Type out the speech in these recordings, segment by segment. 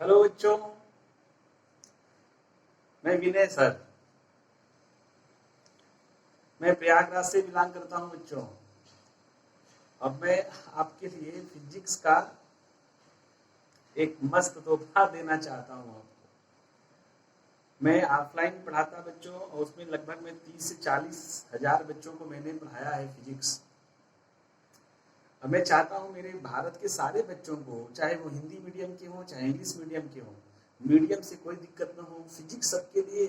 Hello बच्चों, मैं विनय sir. मैं प्रयागराज से बिलोंग करता हूं बच्चों। अब मैं आपके लिए फिजिक्स का एक मस्त तोहफा देना चाहता हूं आपको। मैं ऑफलाइन पढ़ाता बच्चों, और उसमें लगभग मैं 30 से 40 हजार बच्चों को मैंने पढ़ाया है फिजिक्स। अब मैं चाहता हूं मेरे भारत के सारे बच्चों को, चाहे वो हिंदी मीडियम के हों चाहे इंग्लिश मीडियम के हों, मीडियम से कोई दिक्कत ना हो, फिजिक्स सबके लिए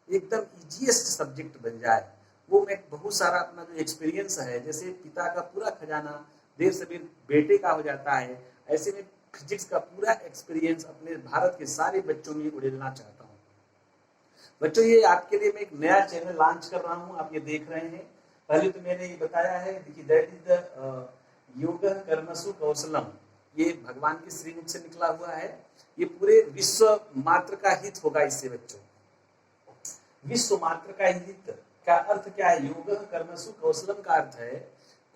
एकदम इजीएस्ट सब्जेक्ट बन जाए। वो मैं बहुत सारा अपना जो एक्सपीरियंस है, जैसे पिता का पूरा खजाना देर से देर बेटे का हो जाता है, ऐसे में फिजिक्स का पूरा एक्सपीरियंस अपने भारत के सारे बच्चों में उड़ेलना चाहता हूँ। बच्चों, ये आपके लिए मैं एक नया चैनल लॉन्च कर रहा हूँ, आप ये देख रहे हैं। पहले तो मैंने ये बताया है, देखिए दैट इज द योग कर्मसु कौशलम। ये भगवान के श्रीमुख से निकला हुआ है। ये पूरे विश्व मात्र का हित होगा इससे बच्चों। विश्व मात्र का हित का अर्थ क्या है? योग कर्मसु कौशलम का अर्थ है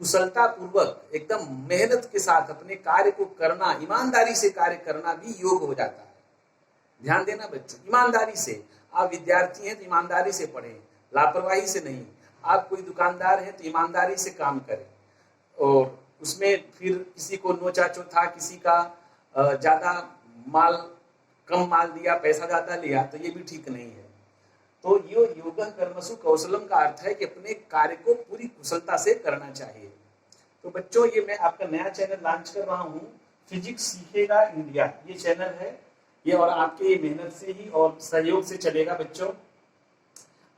कुशलता पूर्वक एकदम मेहनत के साथ अपने कार्य को करना, ईमानदारी से कार्य करना भी योग हो जाता है। ध्यान देना बच्चों, ईमानदारी से। आप विद्यार्थी हैं तो ईमानदारी से पढ़ें, लापरवाही से नहीं। आप कोई दुकानदार हैं तो ईमानदारी से काम करें, और उसमें फिर किसी को नोचा चोथा, किसी का ज्यादा माल कम माल दिया, पैसा ज्यादा लिया, तो ये भी ठीक नहीं है। तो ये योग कर्मसु कौशलम का अर्थ है कि अपने कार्य को पूरी कुशलता से करना चाहिए। तो बच्चों, ये मैं आपका नया चैनल लॉन्च कर रहा हूँ, फिजिक्स सीखेगा इंडिया। ये चैनल है ये, और आपके मेहनत से ही और सहयोग से चलेगा बच्चों।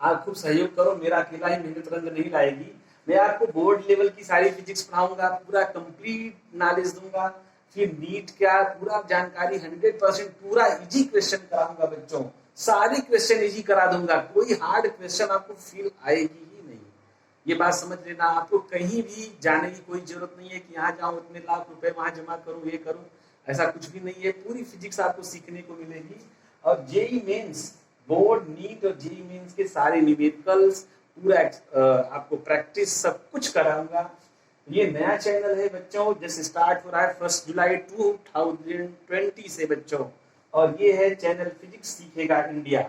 आप खूब सहयोग करो, मेरा अकेला ही मेहनत रंग नहीं लाएगी। मैं आपको बोर्ड लेवल की सारी फिजिक्स पढ़ाऊंगा, पूरा कंप्लीट नॉलेज दूंगा। फिर नीट क्या पूरा जानकारी 100% पूरा इजी क्वेश्चन कराऊंगा बच्चों। सारे क्वेश्चन इजी करा दूंगा, कोई हार्ड क्वेश्चन आपको फील आएगी ही नहीं। ये बात समझ लेना। आपको कहीं भी जाने की कोई जरूरत नहीं है कि यहाँ जाऊँ इतने लाख रुपए वहां जमा करूँ, ये करूँ, ऐसा कुछ भी नहीं है। पूरी फिजिक्स आपको सीखने को मिलेगी। और जेई मेंस, बोर्ड, नीट और जेई मेंस के सारे न्यूमेरिकल्स पूरा आपको प्रैक्टिस सब कुछ कराऊंगा। ये नया चैनल है बच्चों, जैसे स्टार्ट हो रहा है 1 जुलाई 2020 से बच्चों, और ये है चैनल फिजिक्स सीखेगा इंडिया।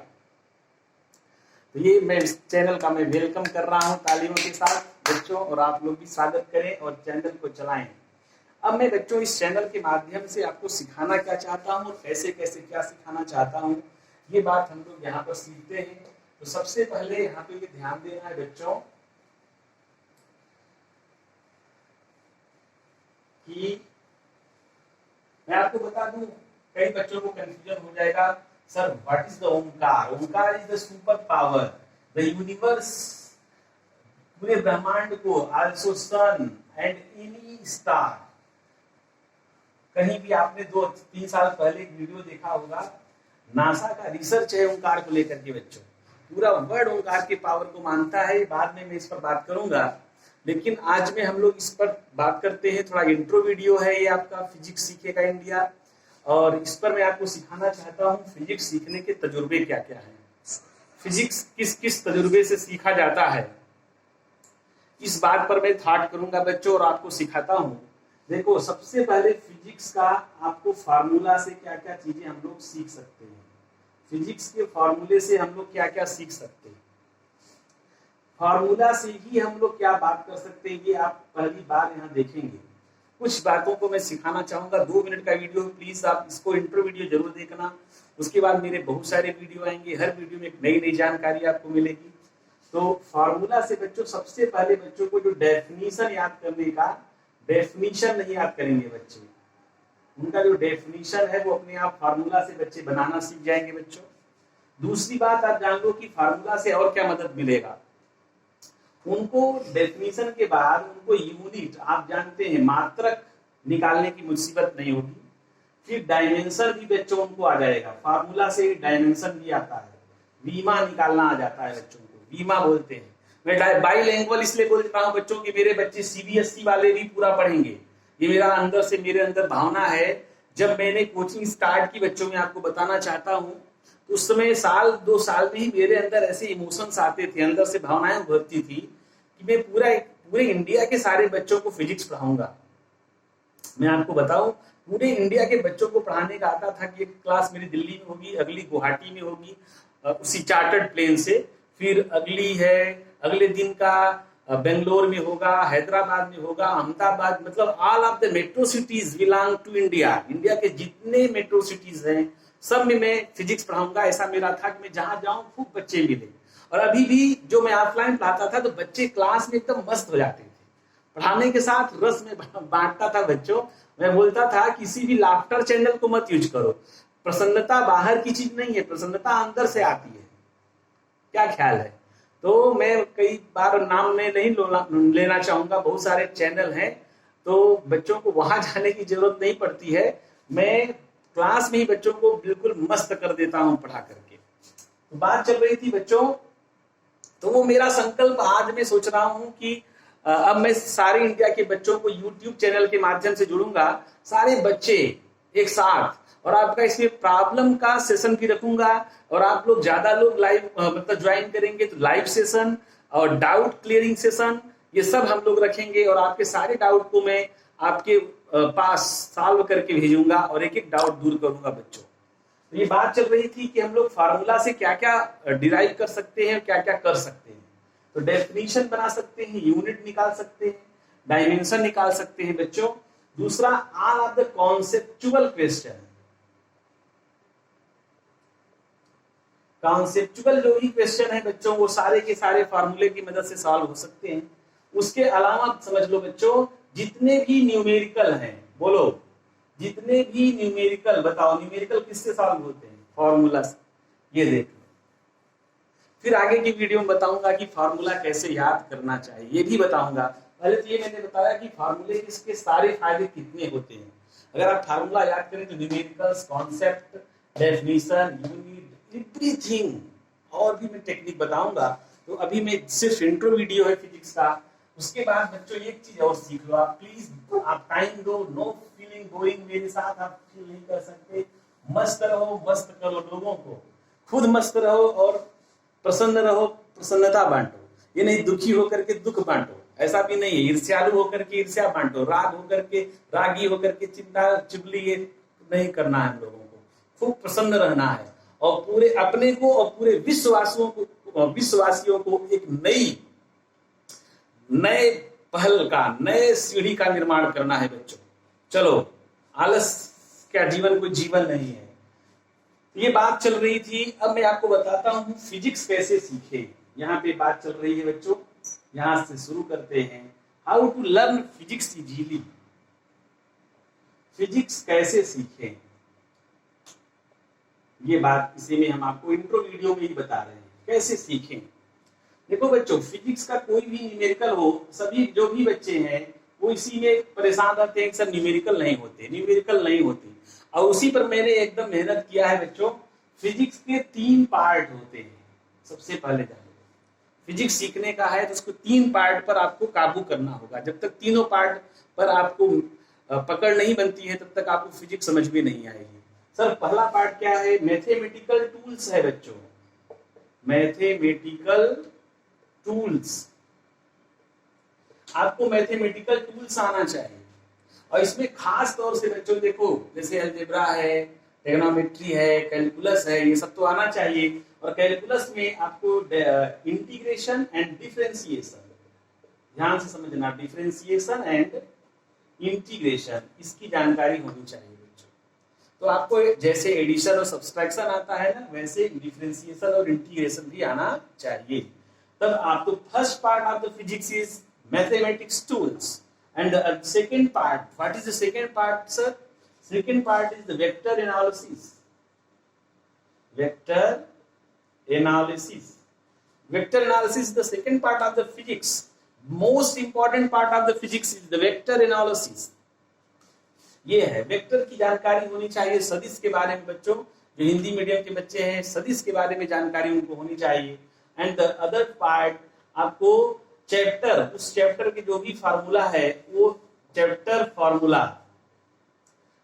तो ये मैं इस चैनल का मैं वेलकम कर रहा हूँ तालियों के साथ बच्चों, और आप लोग भी स्वागत करें और चैनल को चलाएं। अब मैं बच्चों इस चैनल के माध्यम से आपको सिखाना क्या चाहता हूँ और कैसे कैसे क्या सिखाना चाहता हूँ, ये बात हम लोग यहाँ पर सीखते हैं। तो सबसे पहले यहाँ पे ये ध्यान देना है बच्चों कि मैं आपको बता दूं, कई बच्चों को कंफ्यूजन हो जाएगा, sir what is the Omkar? Omkar is the super power, the universe, पूरे ब्रह्मांड को, also sun and any star. कहीं भी आपने 2-3 साल पहले एक वीडियो देखा होगा, नासा का रिसर्च है ओंकार को लेकर के बच्चों। पूरा वर्ल्ड ओंकार के पावर को मानता है। बाद में मैं इस पर बात करूंगा, लेकिन आज में हम लोग इस पर बात करते हैं। थोड़ा इंट्रो वीडियो है ये आपका, फिजिक्स सीखेगा इंडिया, और इस पर मैं आपको सिखाना चाहता हूँ फिजिक्स सीखने के तजुर्बे क्या क्या है, फिजिक्स किस किस तजुर्बे से सीखा जाता है, इस बात पर मैं थॉट करूंगा बच्चों, और आपको सिखाता हूँ। देखो, सबसे पहले फिजिक्स का आपको फार्मूला से क्या क्या चीजें हम लोग सीख सकते हैं। फिजिक्स के फार्मूले से हम लोग क्या क्या सीख सकते हैं, फार्मूला से ही हम लोग क्या बात कर सकते हैं, ये आप पहली बार यहाँ देखेंगे। कुछ बातों को मैं सिखाना चाहूंगा। 2 मिनट का वीडियो, प्लीज आप इसको इंट्रो वीडियो जरूर देखना। उसके बाद मेरे बहुत सारे वीडियो आएंगे, हर वीडियो में एक नई नई जानकारी आपको मिलेगी। तो फार्मूला से बच्चों सबसे पहले बच्चों को जो डेफिनीशन याद करने का, डेफिनीशन नहीं याद करेंगे बच्चे, उनका जो डेफिनीशन है वो अपने आप फार्मूला से बच्चे बनाना सीख जाएंगे बच्चों। दूसरी बात आप जान लो कि फार्मूला से और क्या मदद मिलेगा उनको। डेफिनीशन के बाद उनको यूनिट, आप जानते हैं, मात्रक निकालने की मुसीबत नहीं होगी। फिर डायमेंशन भी बच्चों उनको आ जाएगा, फार्मूला से डायमेंशन भी आता है, वीमा निकालना आ जाता है बच्चों को, वीमा बोलते हैं। मैं बाईलिंगुअल इसलिए बोल रहा हूँ बच्चों कि मेरे बच्चे सीबीएसई वाले भी पूरा पढ़ेंगे। ये मेरा अंदर से, मेरे अंदर भावना है। जब मैंने कोचिंग स्टार्ट की बच्चों में आपको बताना चाहता हूँ, तो उस समय 1-2 साल में ही मेरे अंदर ऐसे इमोशंस आते थे, अंदर से भावनाएं उभरती थी कि मैं पूरे इंडिया के सारे बच्चों को फिजिक्स पढ़ाऊंगा। मैं आपको बताऊं, पूरे इंडिया के बच्चों को पढ़ाने का आता था कि एक क्लास मेरी दिल्ली में होगी, अगली गुवाहाटी में होगी उसी चार्टर्ड प्लेन से, फिर अगली है अगले दिन का बेंगलोर में होगा, हैदराबाद में होगा, अहमदाबाद, मतलब all of the metro cities belong to India. India के जितने मेट्रो सिटीज हैं सब में मैं फिजिक्स पढ़ाऊंगा। ऐसा मेरा था कि मैं जहां जाऊं खूब बच्चे मिले। और अभी भी जो मैं ऑफलाइन पढ़ाता था तो बच्चे क्लास में एकदम मस्त हो जाते थे, पढ़ाने के साथ रस में बांटता था बच्चों। मैं बोलता था किसी भी लाफ्टर चैनल को मत यूज करो, प्रसन्नता बाहर की चीज नहीं है, प्रसन्नता अंदर से आती है। क्या ख्याल है? तो मैं कई बार नाम में नहीं लेना चाहूंगा, बहुत सारे चैनल हैं, तो बच्चों को वहां जाने की जरूरत नहीं पड़ती है। मैं क्लास में ही बच्चों को बिल्कुल मस्त कर देता हूं पढ़ा करके। तो बात चल रही थी बच्चों, तो वो मेरा संकल्प आज मैं सोच रहा हूं कि अब मैं सारे इंडिया के बच्चों को YouTube चैनल के माध्यम से जुड़ूंगा, सारे बच्चे एक साथ, और आपका इसमें प्रॉब्लम का सेशन भी रखूंगा। और आप लोग ज्यादा लोग लाइव मतलब ज्वाइन करेंगे तो लाइव सेशन और डाउट क्लियरिंग सेशन ये सब हम लोग रखेंगे। और आपके सारे डाउट को मैं आपके पास सॉल्व करके भेजूंगा और एक एक डाउट दूर करूंगा बच्चों। तो ये बात चल रही थी कि हम लोग फार्मूला से क्या क्या डिराइव कर सकते हैं, क्या क्या कर सकते हैं। तो डेफिनेशन बना सकते हैं, यूनिट निकाल सकते हैं, डायमेंशन निकाल सकते हैं बच्चों। दूसरा, all of the conceptual question, conceptual जो भी क्वेश्चन है बच्चों वो सारे के सारे फार्मूले की मदद से सॉल्व हो सकते हैं। उसके अलावा समझ लो बच्चों, जितने भी न्यूमेरिकल हैं, बोलो जितने भी न्यूमेरिकल, बताओ न्यूमेरिकल किससे सॉल्व होते हैं? फार्मूला से। ये देख लो, फिर आगे की वीडियो में बताऊंगा कि फार्मूला कैसे याद करना चाहिए, ये भी बताऊंगा। पहले तो ये मैंने बताया कि फार्मूले के सारे फायदे कितने होते हैं। अगर आप फार्मूला याद करें तो numericals, concept, definition, unit, everything, और भी मैं टेक्निक बताऊंगा। तो अभी मैं सिर्फ इंट्रो वीडियो है फिजिक्स का। उसके बाद बच्चों एक चीज और सीख लो आप प्लीज, आप टाइम दो, नो फीलिंग गोइंग, मेरे साथ आप फील नहीं कर सकते। मस्त रहो, मस्त करो लोगों को, खुद मस्त रहो और प्रसन्न रहो, प्रसन्नता बांटो। ये नहीं दुखी होकर के दुख बांटो, ऐसा भी नहीं है। ईर्ष्यालु होकर के ईर्ष्या बांटो, राग होकर के रागी होकर के चिंता चुगली, ये नहीं करना है हम लोगों को। खूब प्रसन्न रहना है और पूरे अपने को और पूरे विश्ववासियों को एक नए पहल का, नए सीढ़ी का निर्माण करना है बच्चों। चलो, आलस क्या जीवन कोई जीवन नहीं है। ये बात चल रही थी। अब मैं आपको बताता हूं फिजिक्स कैसे सीखे। यहाँ पे बात चल रही है बच्चों, यहां से शुरू करते हैं। How to learn physics easily, physics कैसे सीखें, ये बात इसी में हम आपको इंट्रो वीडियो में ही बता रहे हैं कैसे सीखें। देखो बच्चों, फिजिक्स का कोई भी न्यूमेरिकल हो, सभी जो भी बच्चे हैं वो इसी में परेशान रहते हैं कि सर न्यूमेरिकल नहीं होते। और उसी पर मैंने एकदम मेहनत किया है बच्चों। फिजिक्स के 3 पार्ट होते हैं। सबसे पहले जानो, फिजिक्स सीखने का है तो उसको 3 पार्ट पर आपको काबू करना होगा। जब तक तीनों पार्ट पर आपको पकड़ नहीं बनती है तब तक आपको फिजिक्स समझ में नहीं आएगी। सर पहला पार्ट क्या है? मैथमेटिकल टूल्स है बच्चों, मैथमेटिकल टूल्स। आपको मैथमेटिकल टूल्स आना चाहिए और इसमें खास तौर से बच्चों देखो, जैसे अलजेब्रा है, ट्रिग्नोमेट्री है, कैलकुलस है, ये सब तो आना चाहिए। और कैलकुलस में आपको इंटीग्रेशन एंड डिफरेंशिएशन, ध्यान से समझना, डिफरेंशिएशन एंड इंटीग्रेशन, इसकी जानकारी होनी चाहिए बच्चों। तो आपको जैसे एडिशन और सब्सट्रैक्शन आता है ना, वैसे डिफरेंशिएशन और इंटीग्रेशन भी आना चाहिए। तब आप, तो first part of the physics is mathematics tools and the second part, what is the second part sir? Second part is the vector analysis. Vector analysis is the second part of the physics. Most important part of the physics is the vector analysis. ये है, vector की जानकारी होनी चाहिए। सदिश के बारे में बच्चों, जो हिंदी मीडियम के बच्चे हैं, सदिश के बारे में जानकारी उनको होनी चाहिए। एंड द अदर पार्ट, आपको चैप्टर, उस चैप्टर के जो भी फार्मूला है वो चैप्टर फार्मूला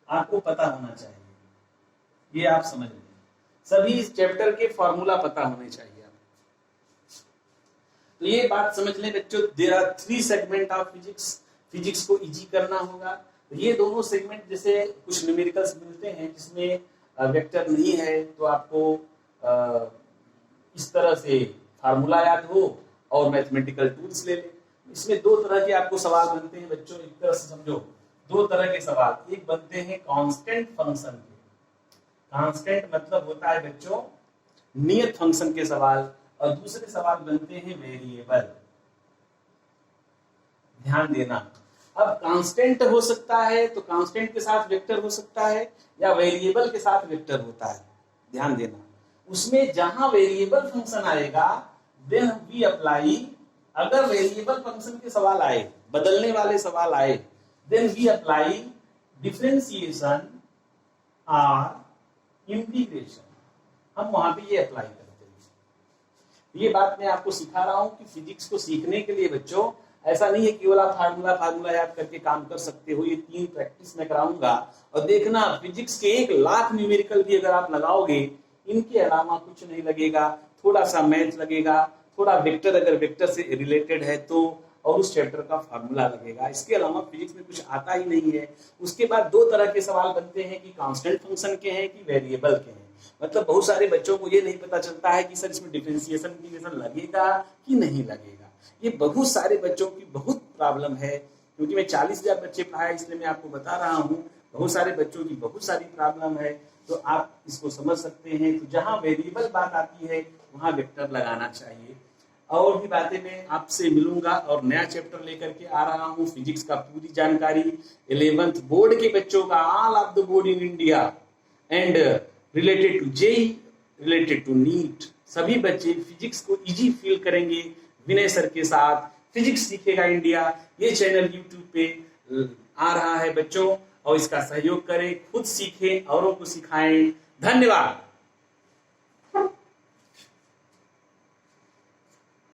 आपको पता होना चाहिए। ये आप समझ लें, सभी इस चैप्टर के फार्मूला पता होने चाहिए आपको। तो ये बात समझ लें बच्चों, there are 3 segment of physics. Physics को इजी करना होगा तो ये दोनों सेगमेंट, जैसे कुछ न्यूमेरिकल्स मिलते हैं जिसमें वेक्टर नहीं है, तो आपको इस तरह से फार्मूला याद हो और मैथमेटिकल टूल्स ले ले। इसमें दो तरह के आपको सवाल बनते हैं बच्चों, एक तरह से समझो, दो तरह के सवाल। एक बनते हैं कांस्टेंट फंक्शन के, कांस्टेंट मतलब होता है बच्चों नियत फंक्शन के सवाल, और दूसरे सवाल बनते हैं वेरिएबल। ध्यान देना, अब कांस्टेंट हो सकता है तो कांस्टेंट के साथ वेक्टर हो सकता है, या वेरिएबल के साथ वेक्टर होता है। ध्यान देना, उसमें जहां वेरिएबल फंक्शन आएगा देन वी अप्लाई, अगर वेरिएबल फंक्शन के सवाल आए, बदलने वाले सवाल आए, देन वी अप्लाई डिफरेंशिएशन और इंटीग्रेशन, हम वहां पे ये अप्लाई करते हैं। ये बात मैं आपको सिखा रहा हूं कि फिजिक्स को सीखने के लिए बच्चों ऐसा नहीं है कि केवल आप फार्मूला याद करके काम कर सकते हो। ये 3 प्रैक्टिस मैं कराऊंगा, और देखना फिजिक्स के 1,00,000 न्यूमेरिकल भी अगर आप लगाओगे, इनके अलावा कुछ नहीं लगेगा। थोड़ा सा मैथ लगेगा, थोड़ा वेक्टर अगर वेक्टर से रिलेटेड है तो, और उस चैप्टर का फार्मूला लगेगा। इसके अलावा फिजिक्स में कुछ आता ही नहीं है। उसके बाद 2 तरह के सवाल बनते हैं कि कांस्टेंट फंक्शन के हैं कि वेरिएबल के हैं। मतलब बहुत सारे बच्चों को ये नहीं पता चलता है कि सर इसमें डिफरेंशिएशन इंटीग्रेशन लगेगा कि नहीं लगेगा। ये बहुत सारे बच्चों की बहुत प्रॉब्लम है, क्योंकि मैं 40,000 बच्चे पढ़ाया, इसलिए मैं आपको बता रहा हूँ। बहुत सारे बच्चों की बहुत सारी प्रॉब्लम है, तो आप इसको समझ सकते हैं। तो जहां वेरिएबल बात आती है वहां वेक्टर लगाना चाहिए। और भी बातें मैं आपसे मिलूंगा, और नया चैप्टर लेकर के आ रहा हूँ फिजिक्स का पूरी जानकारी। 11th बोर्ड के बच्चों का, all of the board in India and related to JEE, related to NEET, सभी बच्चे फिजिक्स को इजी फील करेंगे विनय सर के साथ। फिजिक्स सीखेगा इंडिया, ये चैनल यूट्यूब पे आ रहा है बच्चों, और इसका सहयोग करें, खुद सीखें, औरों को सिखाएं। धन्यवाद।